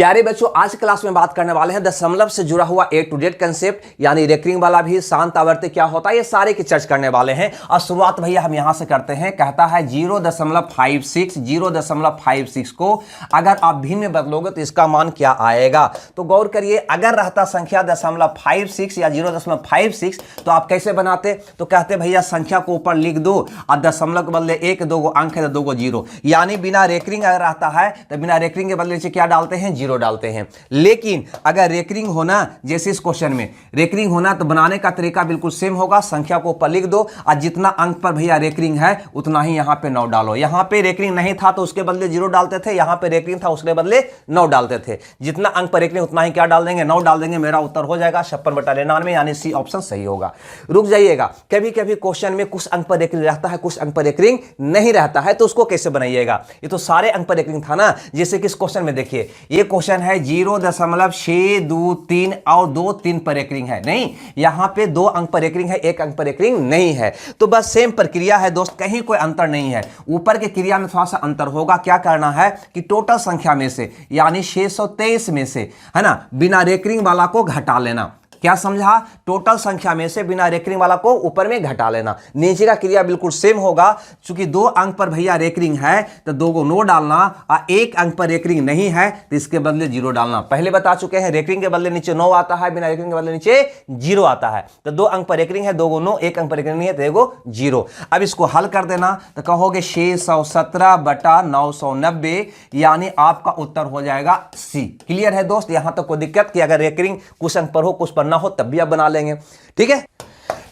प्यारे बच्चों, आज क्लास में बात करने वाले हैं दशमलव से जुड़ा हुआ ए टू जेड कंसेप्ट, यानी रेकरिंग वाला भी, शांत आवर्ती क्या होता है, ये सारे की चर्चा करने वाले हैं। और शुरुआत भैया हम यहां से करते हैं। कहता है 0.56 को अगर आप भिन्न में बदलोगे तो इसका मान क्या आएगा। तो गौर करिए, अगर रहता संख्या 0.56 या 0.56 तो आप कैसे बनाते। तो कहते भैया संख्या को ऊपर लिख दो और दशमलव के बदले एक, दो अंक है तो 2 जीरो, यानी बिना रेकरिंग अगर रहता है तो बिना रेकरिंग के बदले क्या डालते हैं, जीरो डालते हैं। लेकिन अगर रेकरिंग होना, जैसे इस क्वेश्चन में रेकरिंग होना, तो बनाने का तरीका बिल्कुल सेम होगा। संख्या को ऊपर लिख दो और जितना अंक पर भैया रेकरिंग है उतना ही यहां पे 9 डालो। यहां पे रेकरिंग नहीं था तो उसके बदले 0 डालते थे, यहां पे रेकरिंग था उसके बदले 9 डालते थे। जितना अंक पर रेकरिंग उतना ही क्या डाल देंगे, 9 डाल देंगे। मेरा उत्तर हो जाएगा 56/99, यानी सी ऑप्शन सही होगा। रुक जाइएगा, कभी कभी क्वेश्चन में कुछ अंक पर रेकरिंग रहता है, कुछ अंक पर रेकरिंग नहीं रहता है, तो उसको कैसे बनाइएगा। ये तो सारे अंक पर रेकरिंग था ना। जैसे कि इस क्वेश्चन में देखिए, ये क्वेश्चन है 0.623 और 2 3 पर रेकरिंग है, नहीं यहां पे 2 अंक पर रेकरिंग है, 1 अंक पर रेकरिंग नहीं है। तो बस सेम प्रक्रिया है दोस्त, कहीं कोई अंतर नहीं है। ऊपर के क्रिया में थोड़ा सा अंतर होगा। क्या करना है कि टोटल संख्या में से, यानी 623 में से, है ना, बिना रेकरिंग वाला को घटा लेना। क्या समझा, टोटल संख्या में से बिना रेकरिंग वाला को ऊपर में घटा लेना। नीचे का क्रिया बिल्कुल सेम होगा। चूंकि 2 अंक पर भैया रेकरिंग है तो 2 को 9 डालना, और 1 अंक पर रेकरिंग नहीं है तो इसके बदले 0 डालना। पहले बता चुके हैं, रेकरिंग के बदले नीचे 9 आता है, बिना रेकरिंग के बदले नीचे 0 आता है। तो 2 अंक पर रेकरिंग है, 2 को 9, 1 अंक पर रेकरिंग नहीं है तो 1 को 0। अब इसको हल कर देना तो कहोगे 617/990, यानी आपका उत्तर हो जाएगा सी। क्लियर है दोस्त, यहां तक कोई दिक्कत कि अगर रेकरिंग कुछ अंक पर हो कुछ पर ना हो तब भी आप बना लेंगे। ठीक है,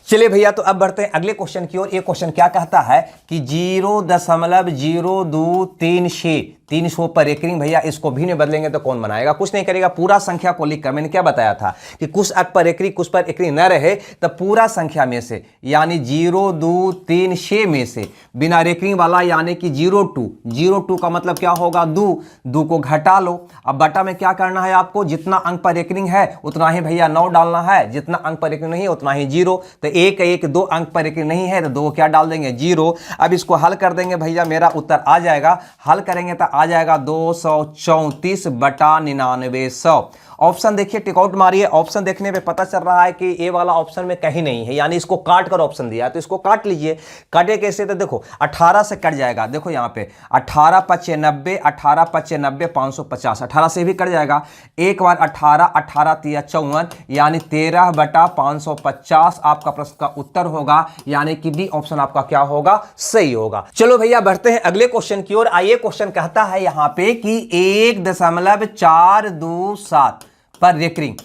चलिए भैया, तो अब बढ़ते हैं अगले क्वेश्चन की ओर। ये क्वेश्चन क्या कहता है कि 0.0236 पर रेकरिंग, भैया इसको भी नहीं बदलेंगे तो कौन बनाएगा। कुछ नहीं करेगा, पूरा संख्या को लिखकर, मैंने क्या बताया था कि कुछ अंक पर रेकरिंग कुछ पर रेकरिंग न रहे तो पूरा संख्या में से, यानी 0.236 में से बिना रेकरिंग वाला, यानी कि 0.2 का मतलब क्या होगा, 2 को घटा लो। अब बटा में क्या करना है आपको, जितना अंक पर रेकरिंग है उतना ही भैया 9 डालना है, जितना अंक पर रेकरिंग नहीं है उतना ही 0। तो 1 2 अंक पर रेकरिंग नहीं है तो 2 क्या डाल देंगे, 0। अब इसको हल कर देंगे भैया, मेरा उत्तर आ जाएगा। हल करेंगे तो आ जाएगा 234/9900। ऑप्शन देखिए, टिकआउट मारिए। ऑप्शन देखने पे पता चल रहा है कि ये वाला ऑप्शन में कहीं नहीं है, यानी इसको काट कर ऑप्शन दिया है, तो इसको काट लीजिए। काटे कैसे, तो देखो 18 से कट जाएगा। देखो यहाँ पे 18×95, 18×95 550, 18 से भी कट जाएगा। एक बार 18, 18 × 54, यानी 13/550 आपका प्रश्न का उत्तर होगा, यानी कि डी ऑप्शन आपका क्या होगा, सही होगा। चलो भैया बढ़ते हैं अगले क्वेश्चन की ओर। आइए, क्वेश्चन कहता है यहां पे कि 1.427 पर रेकरिंग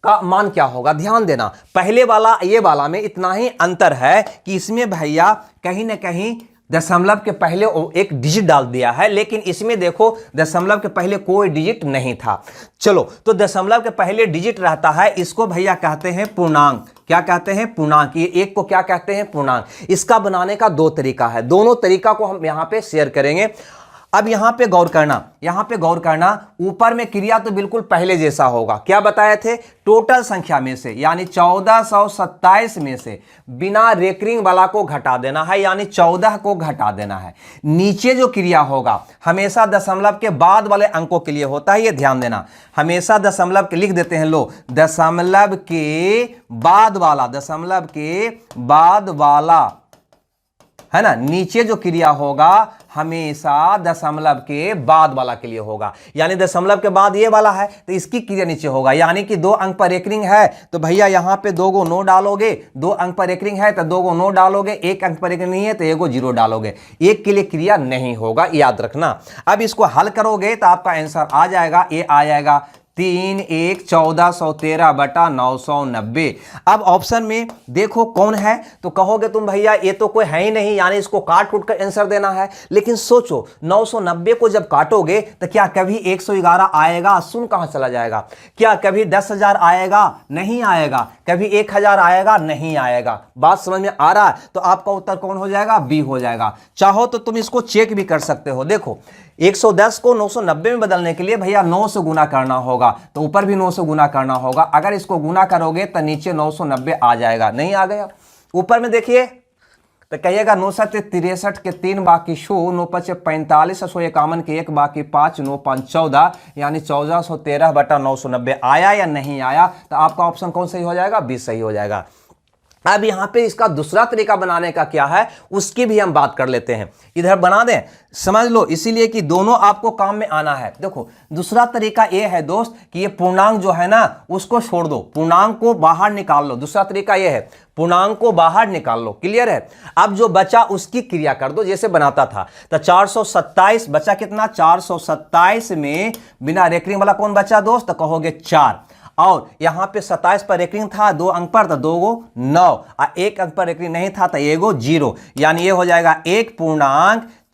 का मान क्या होगा। ध्यान देना, पहले वाला ये वाला में इतना ही अंतर है कि इसमें भैया कहीं ना कहीं दशमलव के पहले एक डिजिट डाल दिया है, लेकिन इसमें देखो दशमलव के पहले कोई डिजिट नहीं था। चलो, तो दशमलव के पहले डिजिट रहता है, इसको भैया कहते हैं पूर्णांक। क्या कहते हैं, पूर्णांक। ये एक को क्या कहते हैं, पूर्णांक। इसका बनाने का 2 तरीका है, दोनों तरीका को हम यहां पे शेयर करेंगे। अब यहां पे गौर करना, ऊपर में क्रिया तो बिल्कुल पहले जैसा होगा। क्या बताए थे, टोटल संख्या में से, यानी 1427 में से बिना रेकरिंग वाला को घटा देना है, यानी 14 को घटा देना है। नीचे जो क्रिया होगा हमेशा दशमलव के बाद वाले अंकों के लिए होता है, ये ध्यान देना। हमेशा दशमलव के लिख देते हैं, लो दशमलव के बाद वाला, है ना। नीचे जो क्रिया होगा हमेशा दशमलव के बाद वाला के लिए होगा, यानी दशमलव के बाद ये वाला है तो इसकी क्रिया नीचे होगा। यानी कि 2 अंक पर रेकरिंग है तो भैया यहां पे 2 को 9 डालोगे, 2 अंक पर रेकरिंग है तो 2 को 9 डालोगे, 1 अंक पर रेकरिंग नहीं है तो 1 को 0 डालोगे। एक के लिए क्रिया नहीं होगा, याद रखना। अब इसको हल करोगे तो आपका आंसर आ जाएगा, ये आ जाएगा 3×1 1413/990। अब ऑप्शन में देखो कौन है, तो कहोगे तुम भैया ये तो कोई है ही नहीं, यानी इसको काट कूट कर आंसर देना है। लेकिन सोचो 990 को जब काटोगे तो क्या कभी 111 आएगा, सुन कहां चला जाएगा। क्या कभी 10,000 आएगा, नहीं आएगा। कभी 1,000 आएगा, नहीं आएगा। बात समझ में आ रहा है, तो आपका उत्तर कौन हो जाएगा, बी हो जाएगा। चाहो तो तुम इसको चेक भी कर सकते हो। देखो 110 को 990 में बदलने के लिए भैया 9 से गुना करना होगा, तो ऊपर भी 9 से गुना करना होगा। अगर इसको गुना करोगे तो नीचे 990 आ जाएगा, नहीं आ गया। ऊपर में देखिए तो कहिएगा 9 7 63 के 3 बाकी 100, 9 5 45, 151 के 1 बाकी 5, 9 5 14, यानी 1413/990 आया या नहीं आया? तो आपका ऑप्शन कौन सही हो जाएगा? बी सही हो जाएगा। अब यहां पे इसका दूसरा तरीका बनाने का क्या है उसकी भी हम बात कर लेते हैं। इधर बना दें, समझ लो, इसीलिए कि दोनों आपको काम में आना है। देखो दूसरा तरीका यह है दोस्त कि ये पूर्णांक जो है ना उसको छोड़ दो, पूर्णांक को बाहर निकाल लो। दूसरा तरीका यह है पूर्णांक को बाहर निकाल लो। क्लियर है? अब जो बचा उसकी क्रिया कर दो जैसे बनाता था। तो 427 बचा कितना? 427 में बिना रेकरिंग वाला कौन बचा दोस्त? तो कहोगे 4, और यहां पे 27 पर रेकरिंग था 2 अंक पर, तो 2 गो 9, और 1 अंक पर रेकरिंग नहीं था तो 1 गो 0, यानी ये हो जाएगा 1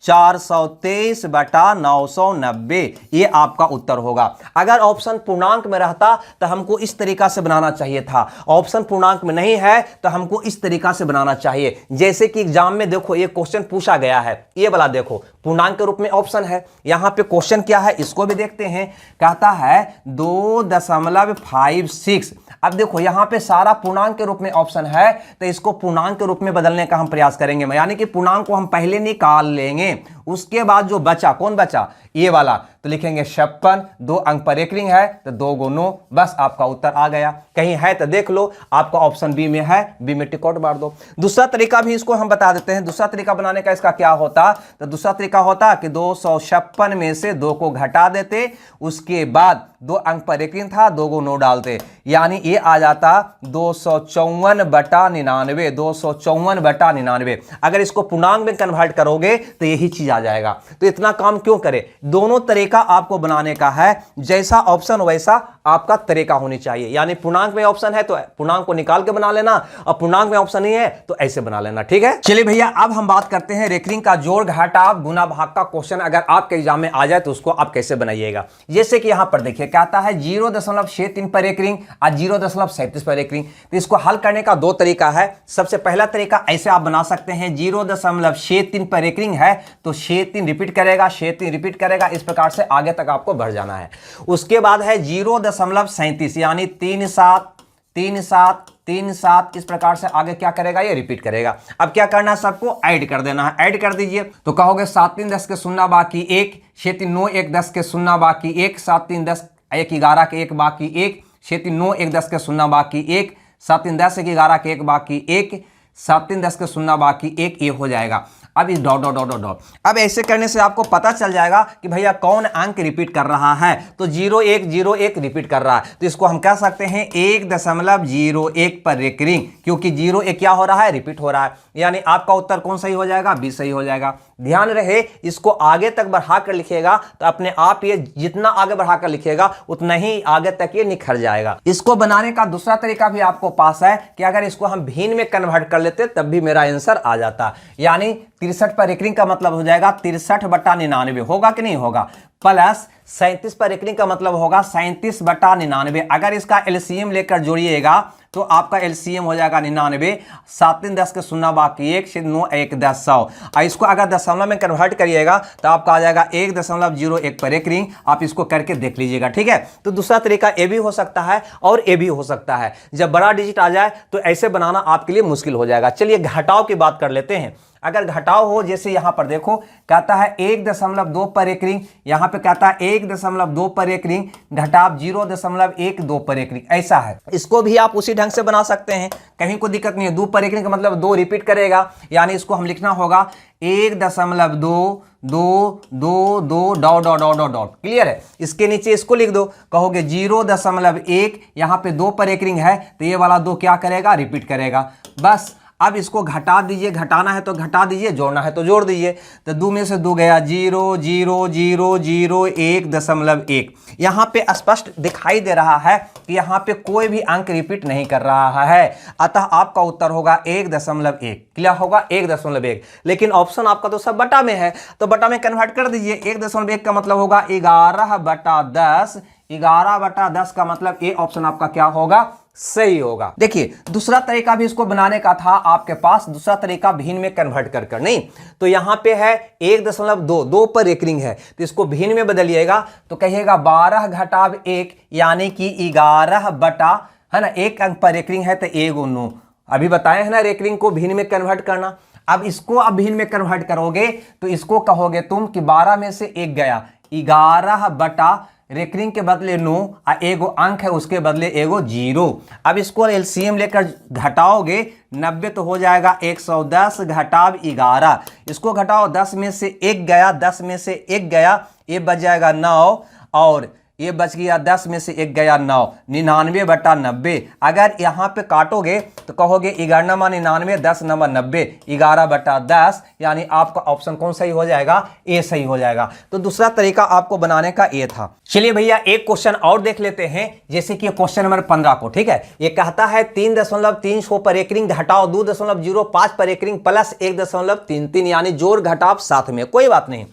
423 बटा 990। ये आपका उत्तर होगा। अगर ऑप्शन पूर्णांक में रहता तो हमको इस तरीका से बनाना चाहिए था, ऑप्शन पूर्णांक में नहीं है तो हमको इस तरीका से बनाना चाहिए। जैसे कि एग्जाम में देखो ये क्वेश्चन पूछा गया है, ये वाला देखो पूर्णांक के रूप में ऑप्शन है। यहां पे क्वेश्चन क्या है इसको भी देखते हैं। कहता है 2.56। अब देखो यहां पे सारा पूर्णांक के रूप में ऑप्शन है, तो इसको पूर्णांक के रूप में बदलने का हम प्रयास करेंगे, यानी कि पूर्णांक को हम पहले निकाल लेंगे, उसके बाद जो बचा कौन बचा? ये वाला, तो लिखेंगे 56, 2 अंक पर रेकरिंग है तो 2 गो 9, बस आपका उत्तर आ गया। कहीं है तो देख लो, आपका ऑप्शन बी में है, बी में टिक आउट मार दो। दूसरा तरीका भी इसको हम बता देते हैं। दूसरा तरीका बनाने का इसका क्या होता? तो दूसरा तरीका होता कि 256 में से 2 को घटा देते, उसके बाद 2 अंक पर रेकरिंग था 2 गो 9 डालते, यानी ये आ जाता 254/99, 254/99। अगर इसको पूर्णांक में कन्वर्ट करोगे तो यही चीज आ जाएगा। तो इतना काम क्यों करे? दोनों तरीका आपको बनाने का है, जैसा ऑप्शन वैसा आपका तरीका होनी चाहिए। यानी पूर्णांक में ऑप्शन है तो पूर्णांक को निकाल के बना लेना, और पूर्णांक में ऑप्शन नहीं है तो ऐसे बना लेना। ठीक है, चलिए भैया अब हम बात करते हैं रेकरिंग का जोड़ घटाव गुना भाग का क्वेश्चन। अगर आपके एग्जाम में आ जाए तो उसको आप कैसे बनाइएगा। जैसे कि यहां पर देखिए कहता है 0.63 पर रेकरिंग और 0.37 पर रेकरिंग। तो इसको हल करने का 2 तरीका है। सबसे पहला तरीका ऐसे आप बना सकते हैं, 0.63 पर रेकरिंग है तो 63 रिपीट करेगा, 63 रिपीट करेगा, इस प्रकार से आगे तक आपको बढ़ जाना है। उसके बाद है 0.37 यानी 3 7 3 7 3 7, इस प्रकार से आगे क्या करेगा? ये रिपीट करेगा। अब क्या करना है? सबको ऐड कर देना है। ऐड कर दीजिए तो कहोगे 7 3 10 के 0 बाकी 1, 6 3 9 1 10 के 0 बाकी 1, 7 3 10 1 11 के 1 बाकी 1, 6 3 9 1 10 के 0 बाकी 1, 7 3 10 1 11 के 1 बाकी 1, 7 3 10 के 0 बाकी 1, ये हो जाएगा। अब इस dot dot dot dot dot, अब ऐसे करने से आपको पता चल जाएगा कि भैया कौन अंक रिपीट कर रहा है। तो 0 1 0 1 रिपीट कर रहा है, तो इसको हम कह सकते हैं 1.01 पर रेकरिंग, क्योंकि 0 1 क्या हो रहा है? रिपीट हो रहा है। यानी आपका उत्तर कौन सही हो जाएगा? बी सही हो जाएगा। ध्यान रहे इसको आगे तक बढ़ाकर लिखिएगा तो अपने आप ये जितना आगे बढ़ाकर लिखिएगा उतना ही आगे तक ये निखर जाएगा। इसको बनाने का दूसरा तरीका भी आपको पास है कि अगर इसको हम भिन्न में कन्वर्ट कर लेते तब भी मेरा आंसर आ जाता। यानी 63 पर रेकरिंग का मतलब हो जाएगा 63/99, होगा कि नहीं होगा? प्लस 37 पर रेकरिंग का मतलब होगा 37/99। अगर इसका एलसीएम लेकर जोड़िएगा तो आपका एलसीएम हो जाएगा 99, 7 3 10 के 0 बाकी 1, 9 1 10 100। और इसको अगर दशमलव में कन्वर्ट करिएगा तो आपका आ जाएगा 1.01 पर रेकरिंग। आप इसको करके देख लीजिएगा। ठीक है, तो दूसरा तरीका ए भी हो सकता है और ए भी हो सकता है। जब बड़ा डिजिट आ जाए तो ऐसे बनाना आपके लिए मुश्किल हो जाएगा। चलिए घटाव की बात कर लेते हैं। अगर घटाव हो, जैसे यहां पर देखो कहता है 1.2 पर रेकरिंग, यहां पे कहता है 1.2 पर रेकरिंग, घटाव 0.12 पर रेकरिंग, ऐसा है। इसको भी आप उसी ढंग से बना सकते हैं, कहीं कोई दिक्कत नहीं है। 2 पर रेकरिंग का मतलब 2 रिपीट करेगा, यानी इसको हम लिखना होगा 1.2 2 2 2 dot dot dot dot dot. Clear है? इसके नीचे इसको लिख दो, कहोगे 0.1, यहां पे 2 पर रेकरिंग है तो ये वाला 2 क्या करेगा? रिपीट करेगा। बस अब इसको घटा दीजिए, घटाना है तो घटा दीजिए, जोड़ना है तो जोड़ दीजिए। तो 2 में से 2 गया 0 0 0 0 1.1। यहाँ पे स्पष्ट दिखाई दे रहा है कि यहाँ पे कोई भी अंक रिपीट नहीं कर रहा है, अतः आपका उत्तर होगा 1.1। क्या होगा? 1.1। लेकिन ऑप्शन आपका तो सब बटा में है, तो बटा में कन्वर्ट कर दीजिए। 1.1 का मतलब होगा 11/10, 11/10 का मतलब ये ऑप्शन आपका क्या होगा? सही होगा। देखिए दूसरा तरीका भी इसको बनाने का था आपके पास, दूसरा तरीका भिन्न में कन्वर्ट कर नहीं, तो यहां पे है 1.2 पर रेकरिंग है तो इसको भिन्न में बदलिएगा तो कहिएगा 12/1 यानी कि 11 बटा, है ना, 1 अंक पर रेकरिंग है तो 1 9। अभी बताए हैं ना रेकरिंग को भिन्न में कन्वर्ट करना। अब इसको अब भिन्न में कन्वर्ट करोगे तो इसको कहोगे तुम कि 12 में से 1 गया, 11 बटा रेकरिंग के बदले 9 और एगो अंक है उसके बदले एगो 0। अब इसको एलसीएम लेकर घटाओगे 90 तो हो जाएगा 110 घटाव 11। इसको घटाओ 10 में से 1 गया, 10 में से 1 गया, ये बच जाएगा 9 और ये बच गया 10 में से 1 गया 9, 99 बटा 90। अगर यहाँ पे काटोगे तो कहोगे 11 मा 99, 10 नंबर 90, 11 बटा 10, यानी आपका ऑप्शन कौन सही हो जाएगा? ए सही हो जाएगा। तो दूसरा तरीका आपको बनाने का ये था। चलिए भैया एक क्वेश्चन और देख लेते हैं, जैसे कि क्वेश्चन नंबर 15 को। ठीक है, ये कहता है 3.3 पर एकरिंग घटाओ 2.05 पर एकरिंग प्लस 1.33, यानी जोड़ घटाव साथ में। कोई बात नहीं,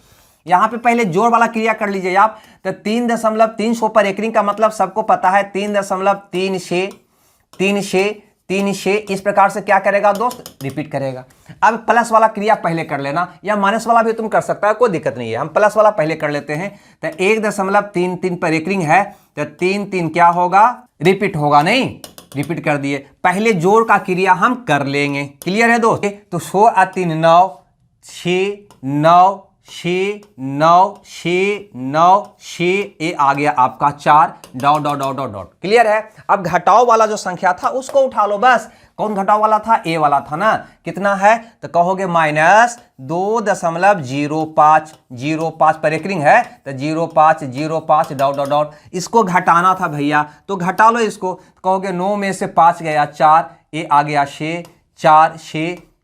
यहां पे पहले जोड़ वाला क्रिया कर लीजिए आप। तो 3.3 पर एकरिंग का मतलब सबको पता है 3.36 इस प्रकार से क्या करेगा दोस्त? रिपीट करेगा। अब प्लस वाला क्रिया पहले कर लेना, या माइनस वाला भी तुम कर सकता है, कोई दिक्कत नहीं है। हम प्लस वाला पहले कर लेते हैं। तो 1.33 पर एकरिंग है तो 3 क्या होगा? रिपीट होगा, नहीं रिपीट कर दिए। पहले जोड़ का क्रिया हम कर लेंगे। क्लियर है दोस्त? तो 100 और 3 9, 6 9 6 9 6 9 6, ये आ गया आपका 4 dot dot dot dot dot. Clear है? अब घटाओ वाला जो संख्या था उसको उठा लो बस। कौन घटाओ वाला था? ए वाला था ना। कितना है? तो कहोगे -2.05 पर एकरिंग है तो 05 डॉट डॉट डॉट। इसको घटाना था भैया, तो घटा लो इसको। कहोगे 9 में से 5 गया 4, ये आ गया 6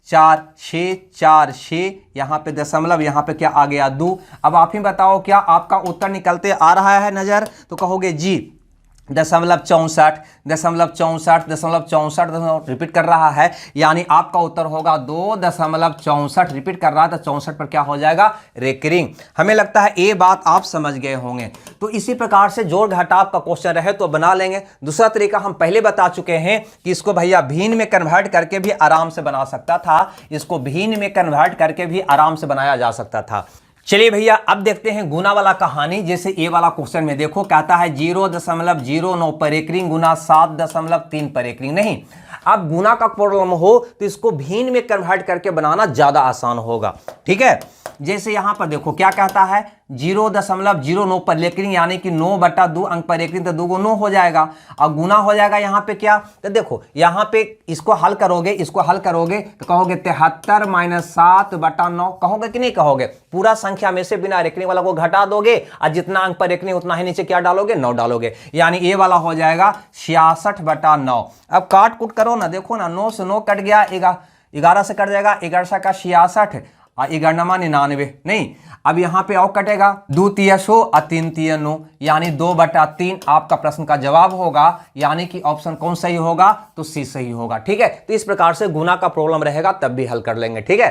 4 6, यहाँ पे दशमलव, यहाँ पे क्या आ गया 2। अब आप ही बताओ क्या आपका उत्तर निकलते आ रहा है नजर? तो कहोगे जी 0.64 रिपीट कर रहा है, यानी आपका उत्तर होगा 2.64 रिपीट कर रहा है। तो 64 पर क्या हो जाएगा? रेकरिंग। हमें लगता है ये बात आप समझ गए होंगे। तो इसी प्रकार से जोड़ घटाव का क्वेश्चन रहे तो बना लेंगे। दूसरा तरीका हम पहले बता चुके हैं कि इसको भैया भिन्न में कन्वर्ट करके भी आराम से बना सकता था। इसको भिन्न में कन्वर्ट करके भी आराम से बनाया जा सकता था। चलिए भैया अब देखते हैं गुना वाला कहानी। जैसे ये वाला क्वेश्चन में देखो, कहता है 0.09 पर एकरिंग गुना 7.3 पर एकरिंग। नहीं, अब गुना का प्रॉब्लम हो तो इसको भिन्न में कन्वर्ट करके बनाना ज्यादा आसान होगा। ठीक है, जैसे यहां पर देखो क्या कहता है 0.09 पर एकरिंग, यानी कि 9 बटा 2 अंक पर एकरिंग, तो 2 को 9 हो जाएगा। अब गुना हो जाएगा यहाँ पे क्या? तो देखो यहाँ पे इसको हल करोगे तो कहोगे 73 - 7 बटा 9। कहोगे कि नहीं कहोगे? पूरा संख्या में से बिना रेकरिंग वाला को घटा दोगे और जितना अंक पर रेकरिंग उतना ही नीचे क्या डालोगे? 9 डालोगे, यानी ये वाला हो जाएगा 66 बटा 9। अब काट कुट करो ना, देखो ना, 9 से 9 कट गया, 11 से कट जाएगा, 11 का 66 और 11 99। नहीं, अब यहां पे और कटेगा, 2 तिया 100 और 3 तिया 9, यानी 2/3 आपका प्रश्न का जवाब होगा। यानी कि ऑप्शन कौन सही होगा? तो सी सही होगा। ठीक है, तो इस प्रकार से गुना का प्रॉब्लम रहेगा तब भी हल कर लेंगे। ठीक है।